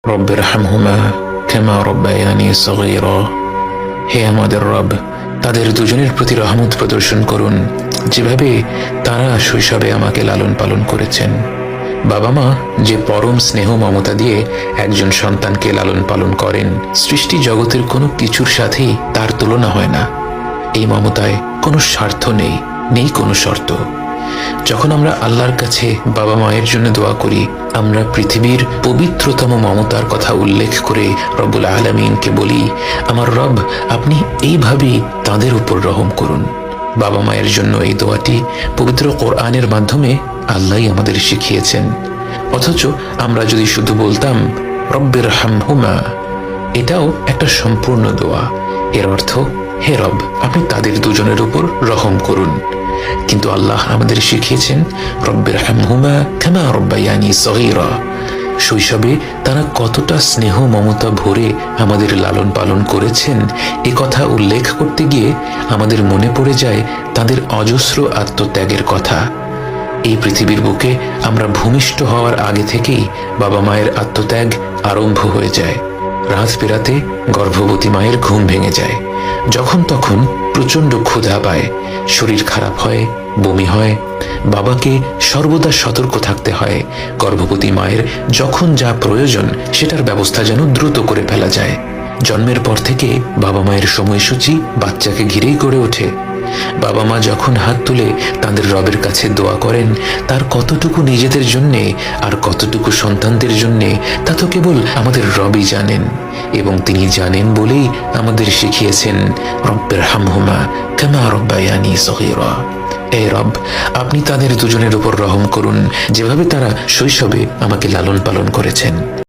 রব্বিরহামহুমা কামা রব্বায়ানি সগীরা। হে আমাদের রব, তাদের দুজনের প্রতি রহমত প্রদর্শন করুন যেভাবে তারা শৈশবে আমাকে লালন পালন করেছেন। বাবা মা যে পরম স্নেহ মমতা দিয়ে একজন সন্তানকে লালন পালন করেন, সৃষ্টি জগতের কোনো কিছুর সাথেই তার তুলনা হয় না। এই মমতায় কোনো স্বার্থ নেই, নেই কোনো শর্ত। যখন আমরা আল্লাহর কাছে বাবা মায়ের জন্য দোয়া করি, আমরা পৃথিবীর পবিত্রতম মমতার কথা উল্লেখ করে রব্বুল আলামিনকে বলি, আমার রব, আপনি এইভাবেই তাদের উপর রহম করুন। বাবা মায়ের জন্য এই দোয়াটি পবিত্র কোরআনের মাধ্যমে আল্লাহই আমাদের শিখিয়েছেন। অথচ আমরা যদি শুধু বলতাম রব্বিরহামহুমা, এটাও একটা সম্পূর্ণ দোয়া। এর অর্থ, হে রব, আপনি তাদের দুজনের উপর রহম করুন। কিন্তু আল্লাহ আমাদের শিখিয়েছেন রব্বিরহামহুমা কামা রব্বায়ানি সগীরা। শৈশবে তারা কতটা স্নেহ মমতা ভরে আমাদের লালন পালন করেছেন, এ কথা উল্লেখ করতে গিয়ে আমাদের মনে পড়ে যায় তাদের অজস্র আত্মত্যাগের কথা। এই পৃথিবীর বুকে আমরা ভূমিষ্ঠ হওয়ার আগে থেকেই বাবা মায়ের আত্মত্যাগ আরম্ভ হয়ে যায়। রাত পেরাতে গর্ভবতী মায়ের ঘুম ভেঙে যায়, যখন তখন প্রচণ্ড ক্ষুধা পায়, শরীর খারাপ হয়, বমি হয়। বাবাকে সর্বদা সতর্ক থাকতে হয়। গর্ভবতী মায়ের যখন যা প্রয়োজন সেটার ব্যবস্থা যেন দ্রুত করে ফেলা যায়। জন্মের পর থেকে বাবা মায়ের সময়সূচি বাচ্চাকে ঘিরেই গড়ে ওঠে। বাবা মা যখন হাত তুলে তাদের রবের কাছে দোয়া করেন, তার কতটুকু নিজেদের জন্যে আর কতটুকু সন্তানদের জন্যে তা তো কেবল আমাদের রবই জানেন। এবং তিনি জানেন বলেই আমাদের শিখিয়েছেন রব্বিরহামহুমা কামা রব্বায়ানি সগীরা। হে রব, আপনি তাদের দুজনের উপর রহম করুন যেভাবে তারা শৈশবে আমাকে লালন পালন করেছেন।